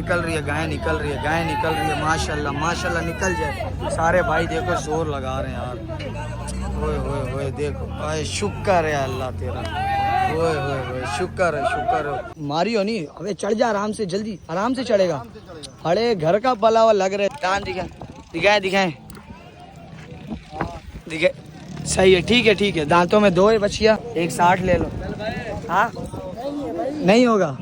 निकल रही है गाय, निकल रही है गाय, निकल रही है। माशाल्लाह माशाल्लाह निकल जाए। सारे भाई देखो जोर लगा रहे हैं यार। ओए होए होए देखो भाई, शुक्र है अल्लाह तेरा। ओए होए होए शुक्र है, शुक्र है। मारियो नहीं, अबे चढ़ जा आराम से, जल्दी आराम से चढ़ेगा। अरे घर का पलावा लग रहा है। दान दिखाए दिखाए दिखाए। सही है, ठीक है ठीक है। दांतों में 2 है बचिया, 160 ले लो। हाँ नहीं होगा।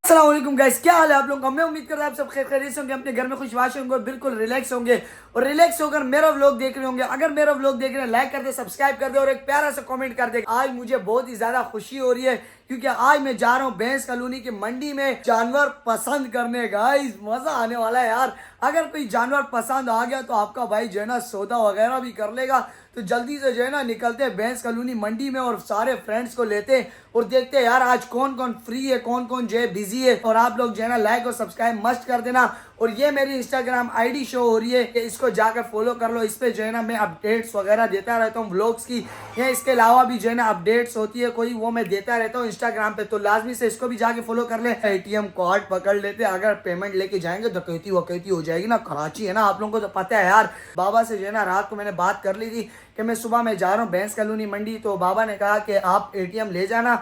अस्सलाम वालेकुम गाइस, क्या हाल है आप लोगों का। मैं उम्मीद कर रहा हूँ आप सब खैरियत से होंगे, अपने घर में खुशबाश होंगे, बिल्कुल रिलैक्स होंगे और रिलैक्स होकर मेरा व्लॉग देख रहे होंगे। अगर मेरा व्लॉग देख रहे हैं लाइक कर दे, सब्सक्राइब कर दे और एक प्यारा सा कमेंट कर दे। आज मुझे बहुत ही ज्यादा खुशी हो रही है क्योंकि आज मैं जा रहा हूँ भैंस कॉलोनी की मंडी में जानवर पसंद करने। गाइस मजा आने वाला है यार। अगर कोई जानवर पसंद आ गया तो आपका भाई जो है ना सौदा वगैरह भी कर लेगा। तो जल्दी से जो है ना निकलते हैं भैंस कॉलोनी मंडी में और सारे फ्रेंड्स को लेते हैं और देखते हैं यार आज कौन कौन फ्री है, कौन कौन जो है बिजी है। और आप लोग जो है ना लाइक और सब्सक्राइब मस्ट कर देना। और ये मेरी इंस्टाग्राम आईडी शो हो रही है कि इसको जाकर फॉलो कर लो। इस पे जो है ना मैं अपडेट्स वगैरह देता रहता हूँ व्लॉग्स की, या इसके अलावा भी जो है ना अपडेट्स होती है कोई, वो मैं देता रहता हूँ इंस्टाग्राम पे। तो लाजमी से इसको भी जाके फॉलो कर ले। एटीएम कार्ड पकड़ लेते, अगर पेमेंट लेके जाएंगे तो कहती वकैती हो जाएगी ना। कराची है ना, आप लोगों को तो पता है यार। बाबा से जो है ना रात को मैंने बात कर ली थी कि मैं सुबह में जा रहा हूँ भैंस कॉलोनी मंडी। तो बाबा ने कहा कि आप एटीएम ले जाना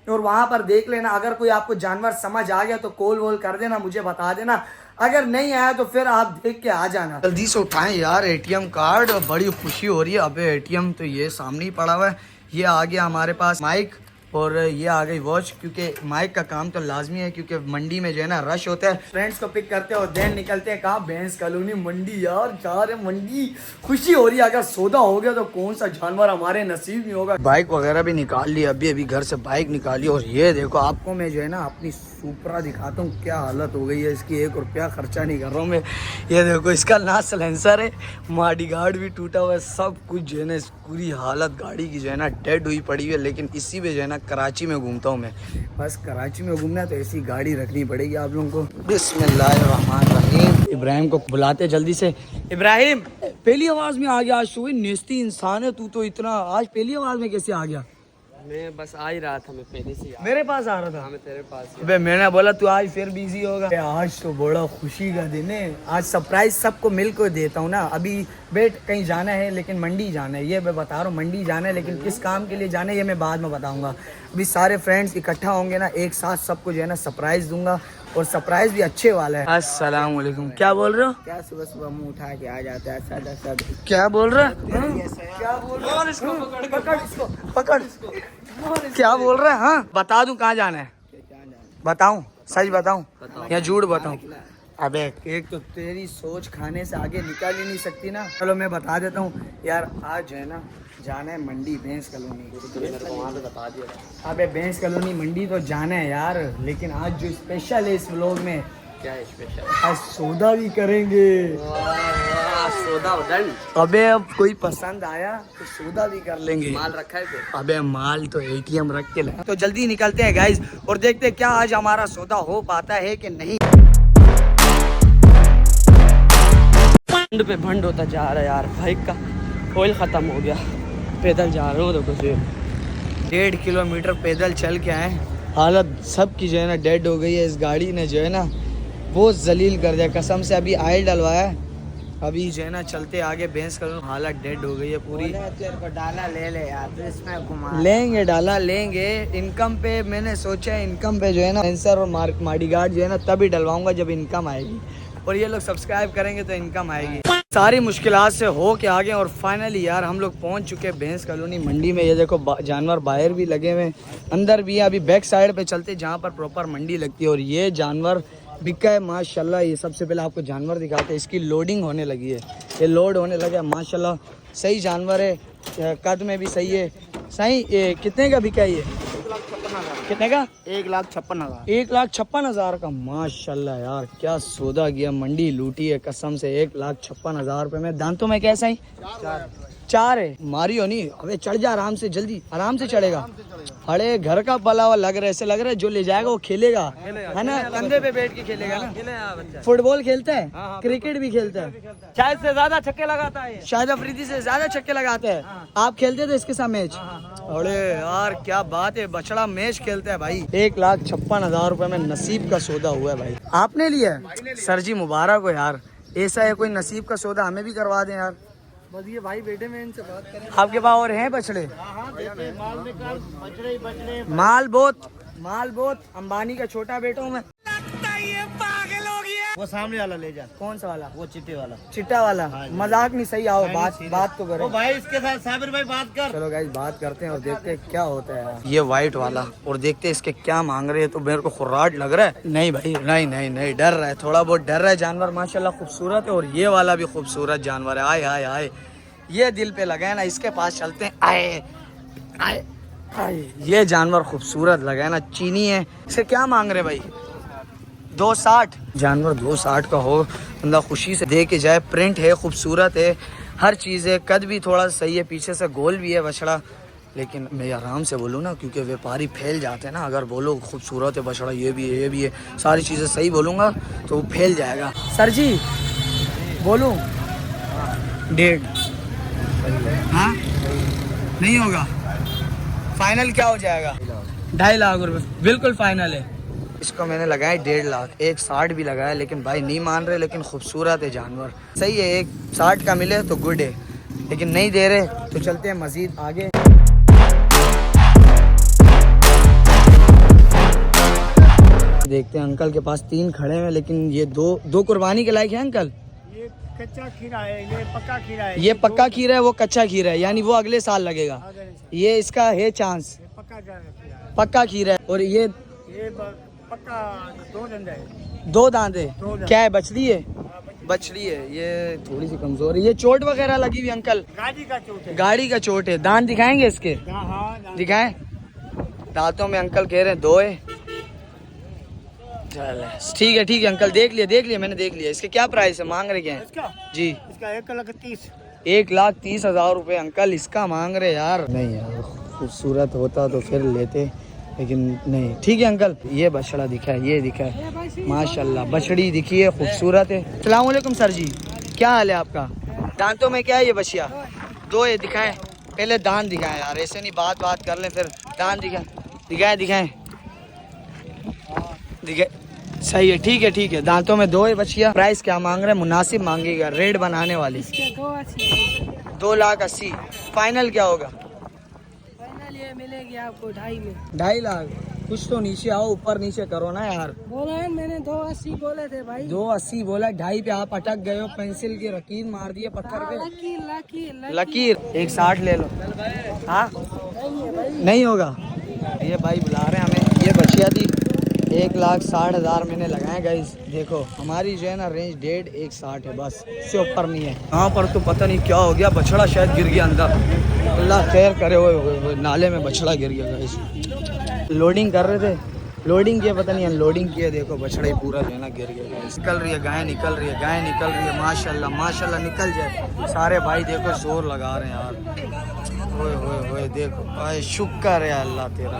और वहां पर देख लेना। अगर कोई आपको जानवर समझ आ गया तो कॉल वॉल कर देना, मुझे बता देना। अगर नहीं आया तो फिर आप देख के आ जाना। जल्दी से उठाएं यार एटीएम कार्ड, बड़ी खुशी हो रही है। अबे एटीएम तो ये सामने ही पड़ा हुआ है। ये आ गया हमारे पास माइक और ये आ गई वॉच, क्योंकि माइक का काम तो लाजमी है क्योंकि मंडी में जो है ना रश होता है। फ्रेंड्स को पिक करते और देन निकलते हैं कहाँ, भैंस कॉलोनी मंडी। यार जा रहे मंडी, खुशी हो रही है। अगर सौदा हो गया तो कौन सा जानवर हमारे नसीब में होगा। बाइक वगैरह भी निकाल ली, अभी घर से बाइक निकाली। और ये देखो आपको मैं जो है ना अपनी सुपरा दिखाता हूँ, क्या हालत हो गई है इसकी। 1 रुपया खर्चा नहीं कर रहा हूँ मैं। ये देखो इसका ना सलेंसर है, मॉडी गार्ड भी टूटा हुआ है, सब कुछ जो है ना पूरी हालत गाड़ी की जो है ना डेड हुई पड़ी हुई है। लेकिन इसी में जो है ना कराची में घूमता हूँ मैं। बस कराची में घूमना है तो ऐसी गाड़ी रखनी पड़ेगी आप लोगों को। बिस्मिल्लाहिर्रहमानिर्रहीम। इब्राहिम को बुलाते जल्दी से। इब्राहिम पहली आवाज में आ गया। आज तो नेस्ती इंसान है तू तो, इतना आज पहली आवाज में कैसे आ गया। मैं बस आ ही रहा था, मैं पहले से मेरे पास आ रहा था। हाँ, मैं तेरे पास। अबे मैंने बोला तू आज फिर बिजी होगा। आज तो बड़ा खुशी का दिन है। आज सरप्राइज सबको मिल कर देता हूँ ना। अभी बेट कहीं जाना है लेकिन मंडी जाना है, ये मैं बता रहा हूँ। मंडी जाना है लेकिन किस काम के लिए जाना है ये मैं बाद में बताऊंगा। अभी सारे फ्रेंड्स इकट्ठा होंगे ना, एक साथ सबको जो है ना सरप्राइज दूंगा और सरप्राइज भी अच्छे वाला है। अस्सलाम वालेकुम। क्या बोल रहे हो। क्या सुबह सुबह मुंह उठा के आ जाता है सादा सादा। क्या बोल रहा है, क्या बोल रहा है। इसको पकड़, इसको पकड़। क्या बोल रहा है। हाँ बता दूं कहाँ जाना है, बताऊं सच बताऊं या झूठ बताऊं। अबे एक तो तेरी सोच खाने से आगे निकल ही नहीं सकती ना। चलो मैं बता देता हूँ यार। आज जो है ना जाना है मंडी भैंस कॉलोनी। वहाँ पे बता दिया। अबे भैंस कॉलोनी मंडी तो जाना है यार, लेकिन आज जो स्पेशल है इस व्लॉग में, क्या है स्पेशल। आज सौदा भी करेंगे। सौदा डन। अबे अब कोई पसंद आया तो सौदा भी कर लेंगे। माल रखा है फिर। अबे माल तो एटीएम रख के ला। तो जल्दी निकलते हैं गाइस और देखते हैं क्या आज हमारा सौदा हो पाता है कि नहीं। भंड पे भंड होता जा रहा है यार। बाइक का ऑयल खत्म हो गया, पैदल जा रहे हो तो कुछ 1.5 किलोमीटर पैदल चल के आए। हालत सबकी जो है ना डेड हो गई है। इस गाड़ी ने जो है ना बहुत जलील कर दिया कसम से। अभी ऑयल डलवाया, अभी जो है ना चलते आगे भैंस करूँ, हालत डेड हो गई है पूरी। डाला ले ले यार, तो इसमें घुमा लेंगे, डाला लेंगे। इनकम पे मैंने सोचा है, इनकम पे जो है ना सेंसर और मॉडी गार्ड जो है ना तभी डलवाऊंगा जब इनकम आएगी और ये लोग सब्सक्राइब करेंगे तो इनकम आएगी। सारी मुश्किलात से हो के आगे और फाइनली यार हम लोग पहुंच चुके हैं भैंस कॉलोनी मंडी में। ये देखो जानवर बाहर भी लगे हुए, अंदर भी है। अभी बैक साइड पे चलते जहाँ पर प्रॉपर मंडी लगती है। और ये जानवर बिका है माशाल्लाह। ये सबसे पहले आपको जानवर दिखाते हैं। इसकी लोडिंग होने लगी है, ये लोड होने लगा है माशाल्लाह। सही जानवर है, कद में भी सही है। सही ये कितने का बिका है ये। कितने का। 1,56,000। 1,56,000 का। माशाल्लाह यार क्या सौदा गया, मंडी लूटी है कसम से। 1,56,000 रुपये में। दांतों में कैसा है। 4 है। मारियो नहीं, अबे चढ़ जा आराम से, जल्दी आराम से चढ़ेगा। अरे घर का पला हुआ लग रहा है, ऐसे लग रहा है जो ले जाएगा वो खेलेगा, है ना, कंधे पे बैठ के खेलेगा ना। फुटबॉल खेलता है, क्रिकेट भी खेलता है, शायद से ज्यादा छक्के लगाता है। शायद अफरीदी से ज्यादा छक्के लगाते हैं। आप खेलते थे इसके साथ मैच? अरे यार क्या बात है, बछड़ा मैच खेलता है भाई। 1,56,000 रुपए में नसीब का सौदा हुआ है भाई। आपने लिया है? सर जी मुबारक हो यार, ऐसा है कोई नसीब का सौदा हमें भी करवा दें यार। बस ये भाई बेटे में इनसे बात करें। आपके पास और हैं बछड़े? माल बहुत अंबानी का छोटा बेटा हूँ मैं। वो सामने वाला ले जा। कौन सा वाला? वो चिट्टे वाला। चिट्टा वाला? मजाक नहीं, सही आओ, बात तो करो। ओ भाई इसके साथ साबिर भाई बात कर। चलो गाइस बात करते हैं और देखते हैं क्या होता है। ये वाइट वाला, और देखते हैं इसके क्या मांग रहे हैं। तो मेरे को खुर्राट लग रहा है। नहीं भाई, नहीं डर रहा है, थोड़ा बहुत डर रहा है। जानवर माशाल्लाह खूबसूरत है, और ये वाला भी खूबसूरत जानवर है। आए आए आए, ये दिल पे लगा है ना, इसके पास चलते हैं। आए आए आए, ये जानवर खूबसूरत लगा है ना, चीनी है। इसे क्या मांग रहे भाई? 260। जानवर 260 का हो, बंदा खुशी से दे के जाए। प्रिंट है, खूबसूरत है, हर चीज़ है। कद भी थोड़ा सही है, पीछे से गोल भी है बछड़ा। लेकिन मैं आराम से बोलूँ ना, क्योंकि व्यापारी फैल जाते हैं ना। अगर बोलो खूबसूरत है बछड़ा, ये भी है, ये भी है, सारी चीज़ें सही बोलूँगा तो वो फैल जाएगा। सर जी बोलूँ 1.5? हाँ नहीं होगा? फाइनल क्या हो जाएगा? 2.5 लाख रुपए बिल्कुल फाइनल है। इसको मैंने लगाया 1.5 लाख, 160 भी लगाया, लेकिन भाई नहीं मान रहे। लेकिन खूबसूरत है जानवर, सही है। 160 का मिले तो गुड है, लेकिन नहीं दे रहे तो चलते हैं मजीद आगे। देखते हैं, अंकल के पास 3 खड़े हैं, लेकिन ये दो कुर्बानी के लायक है अंकल। ये कच्चा खीरा है, ये पक्का खीरा है। ये पक्का खीरा है, वो कच्चा खीरा है, यानी वो अगले साल लगेगा। ये इसका है चांस, पक्का खीरा है। और ये पक्का 2 दंद है। 2 दांत है। क्या है, बछड़ी है? बछड़ी है। ये थोड़ी सी कमजोर है। ये चोट वगैरह लगी हुई अंकल? गाड़ी का चोट है। गाड़ी का चोट है। दांत दिखाएंगे इसके? हाँ, दिखाएं। दांतों में अंकल कह रहे हैं 2 है। चल ठीक है अंकल, देख लिया मैंने, देख लिया। इसके क्या प्राइस है, मांग रहे क्या है? इसका जी इसका 1,30,000। 1,30,000 रुपए अंकल इसका मांग रहे यार। नहीं यार, खूबसूरत होता तो फिर लेते, लेकिन नहीं। ठीक है अंकल, ये बछड़ा दिखा है, ये दिखा है माशाल्लाह, बछड़ी दिखी है, खूबसूरत है। अस्सलाम वालेकुम सर जी, क्या हाल है आपका? दांतों में क्या है ये बछिया? 2 है, दिखाएं पहले दांत दिखाएं यार, ऐसे नहीं बात कर लें फिर। दांत दिखाएं। सही है, ठीक है। दांतों में 2 है बछिया। प्राइस क्या मांग रहे हैं? मुनासिब मांगेगा, रेट बनाने वाली। 2,80,000। फाइनल क्या होगा? ये मिलेगी आपको 2.5 में। 2.5 लाख? कुछ तो नीचे आओ, ऊपर नीचे करो ना यार। बोला है मैंने 280 बोले थे भाई। 280 बोला, 2.5 पे आप अटक गए हो। पेंसिल की लकीर मार दिए पत्थर पे। लकीर 160 ले लो। हाँ नहीं होगा। ये भाई बुला रहे हैं हमें। ये बचिया थी, 1,60,000 मैंने लगाए गाइस। देखो हमारी जो है ना रेंज 1.5-160 है, बस इससे ऊपर नहीं है। यहाँ पर तो पता नहीं क्या हो गया, बछड़ा शायद गिर गया अंदर। अल्लाह खैर करे, वो नाले में बछड़ा गिर गया गाइस। लोडिंग कर रहे थे, लोडिंग किया, पता नहीं अनलोडिंग किया। देखो बछड़ा ही पूरा जो है ना गिर गया गाइस। निकल रही है गाय, निकल रही है माशाल्लाह निकल जाए। सारे भाई देखो जोर लगा रहे हैं यार। ओए देखो, शुक्र है अल्लाह तेरा,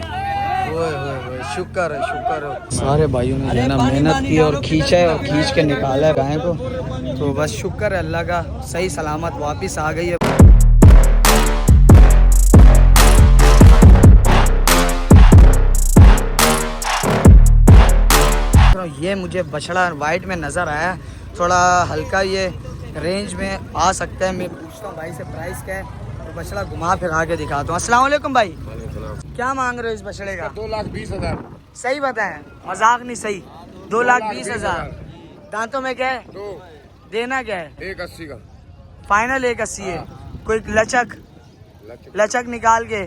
ओए शुक्र है। सारे भाइयों ने जो है ना मेहनत की और खींचा है, और खींच के निकाला है गाय को। तो बस शुक्र है अल्लाह का, सही सलामत वापस आ गई है। ये मुझे बछड़ा वाइट में नज़र आया, थोड़ा हल्का ये रेंज में आ सकता है। मैं पूछता हूँ भाई से प्राइस क्या है, तो बछड़ा घुमा फिर आके दिखाता हूँ। अस्सलाम वालेकुम भाई, क्या मांग रहे हो इस बछड़े का? 2,20,000। सही बताएं, मजाक नहीं, सही 2,20,000। दांतों में क्या है? 2। देना क्या है? 1,80 का फाइनल 1,80 है। कोई लचक निकाल के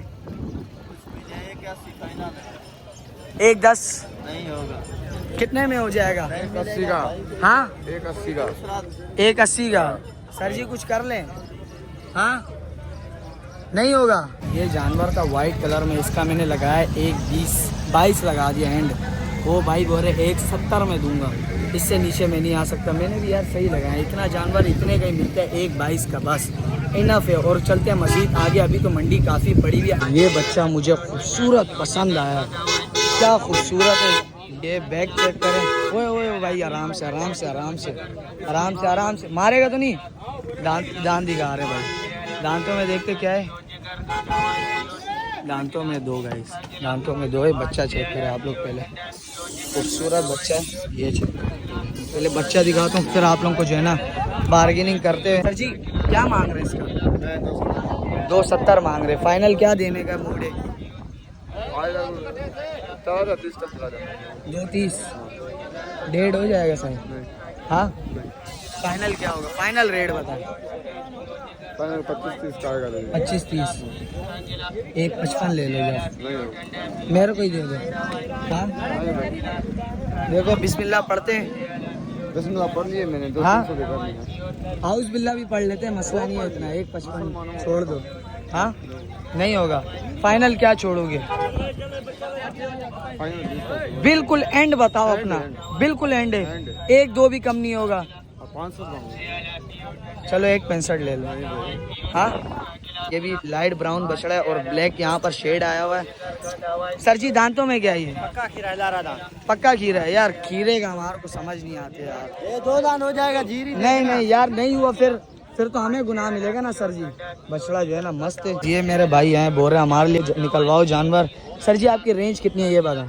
1,10 नहीं होगा। कितने में हो जाएगा? 1,80 का। हाँ 1,80 का। 1,80 का। सर जी कुछ कर लें? हाँ नहीं होगा। ये जानवर था वाइट कलर में, इसका मैंने लगाया 1,20-22 लगा दिया एंड। वो भाई बोल रहे 170 में दूंगा, इससे नीचे मैं नहीं आ सकता। मैंने भी यार सही लगाया, इतना जानवर इतने का ही मिलता है, 1.22 का बस इनफ है। और चलते हैं मजीद आगे, अभी तो मंडी काफ़ी बड़ी भी है। ये बच्चा मुझे खूबसूरत पसंद आया, क्या खूबसूरत है। ये बैग चेक करें, ओए ओए भाई आराम से आराम से आराम से आराम से आराम से, मारेगा तो नहीं। दांत दिखा रहे भाई, दांतों में देखते क्या है, दांतों में 2 गाइस, दांतों में 2 है। बच्चा चेक करें आप लोग पहले, खूबसूरत बच्चा है। ये चेक पहले बच्चा दिखाता हूँ, फिर आप लोगों को जो है ना बार्गेनिंग करते हैं। सर जी क्या मांग रहे हैं इसका? 270 मांग रहे, फाइनल क्या देने का मूड है? 230 1.5 हो जाएगा सर? हाँ फाइनल क्या होगा, फाइनल रेट बताएं। 25-30 का आएगा। 25-30, 155 ले लो यार, मेरे को ही दे दो। हाँ देखो बिस्मिल्लाह पढ़ते हैं, बिस्मिल्लाह पढ़ लिए मैंने, 200 हाँ? कर लिया। हाउस बिल्ला भी पढ़ लेते हैं, मसला नहीं है इतना। 155 छोड़ दो। हाँ नहीं होगा, फाइनल क्या छोड़ोगे? बिल्कुल एंड बताओ अपना, बिल्कुल एंड है, 1-2 भी कम नहीं होगा। 500 चलो 165 ले लो। हाँ ये भी लाइट ब्राउन बछड़ा है और ब्लैक यहाँ पर शेड आया हुआ है। सर जी दांतों में क्या है ये? पक्का खीरा है, लारा दांत। पक्का खीरा है यार, खीरे का हमारे को समझ नहीं आते यार। ये 2 दांत हो जाएगा जीरी। नहीं यार नहीं हुआ, फिर तो हमें गुनाह मिलेगा ना सर जी। बछड़ा जो है ना मस्त है। ये मेरे भाई हैं, बोल रहे हैं हमारे लिए निकलवाओ जानवर। सर जी आपकी रेंज कितनी है ये बताएं?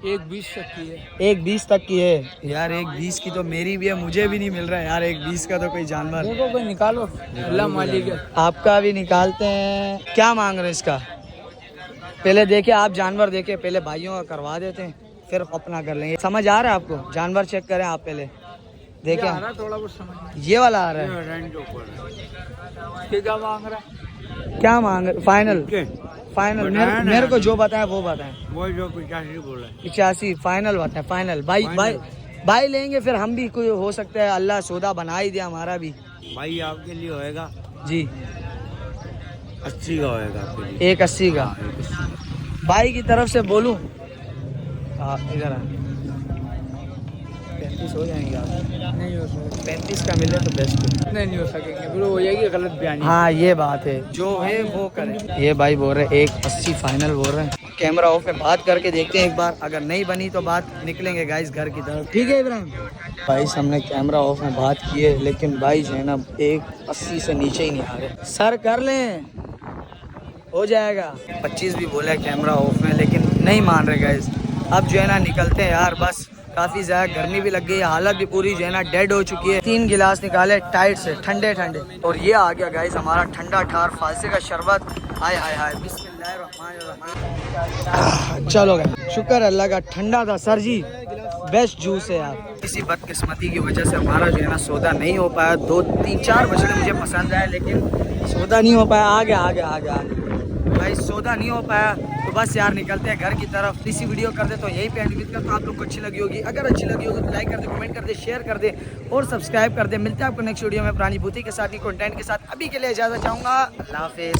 120 तक की है। 120 तक की है यार, 120 की तो मेरी भी है, मुझे भी नहीं मिल रहा है यार 120 का तो कोई जानवर। देखो कोई निकालो, अल्लाह मालिक है। आपका भी निकालते हैं। क्या मांग रहे हैं इसका? पहले देखे आप जानवर देखे, पहले भाइयों का करवा देते हैं, फिर अपना कर लेंगे। समझ आ रहा है आपको? जानवर चेक करें आप पहले, देखें थोड़ा कुछ समझ। ये वाला आ रहा है। क्या मांग रहा है? क्या मांग रहे? फाइनल फाइनल मेरे को जो बताया वो बताएं। वो जो 85 बोला। 85 फाइनल बताएं, फाइनल। भाई लेंगे, फिर हम भी कोई हो सकता है अल्लाह सौदा बना ही दे हमारा भी। भाई आपके लिए होएगा जी 80 का होएगा आपके लिए। 180 का भाई की तरफ से बोलूं? इधर आ, 35 हो जाएंगे आप? नहीं हो सकता, 35 का मिले तो बेस्ट है। नहीं हो सकेंगे, फिर हो जाएगी गलत बयानी। हाँ ये बात है, जो है वो करें। ये भाई बोल रहे 180 फाइनल बोल रहे हैं। कैमरा ऑफ में बात करके देखते हैं एक बार, अगर नहीं बनी तो बात निकलेंगे गाइस घर की तरफ। ठीक है इब्राहिम भाई, हमने कैमरा ऑफ में बात की है, लेकिन भाई जो है ना 180 से नीचे ही नहीं आ रहे। सर कर लें, हो जाएगा। 25 भी बोला है कैमरा ऑफ में, लेकिन नहीं मान रहे गाइस। अब जो है ना निकलते हैं यार, बस काफ़ी ज़्यादा गर्मी भी लग गई है, हालत भी पूरी जो है ना डेड हो चुकी है। 3 गिलास निकाले टाइट से, ठंडे ठंडे, और ये आ गया गाइस हमारा ठंडा ठार फालसे का शरबत। हाय हाय हाय, बिस्मिल्लाहिर्रहमानिर्रहीम। चलो गाइस, शुक्र अल्लाह का, ठंडा था सर जी, बेस्ट जूस है यार। किसी बदकिस्मती की वजह से हमारा जो है ना सौदा नहीं हो पाया। 2-3-4 बछड़े मुझे पसंद आए, लेकिन सौदा नहीं हो पाया। आगे भाई सौदा नहीं हो पाया, तो बस यार निकलते हैं घर की तरफ। इसी वीडियो कर दे तो यही पे एंड करता हूँ। आप लोग को अच्छी लगी होगी, अगर अच्छी लगी होगी तो लाइक कर दे, कमेंट कर दे, शेयर कर दे और सब्सक्राइब कर दे। मिलते हैं आपको नेक्स्ट वीडियो में पुरानी बूथी के साथ, कंटेंट के साथ। अभी के लिए इजाज़त चाहूँगा, अल्लाह हाफिज़।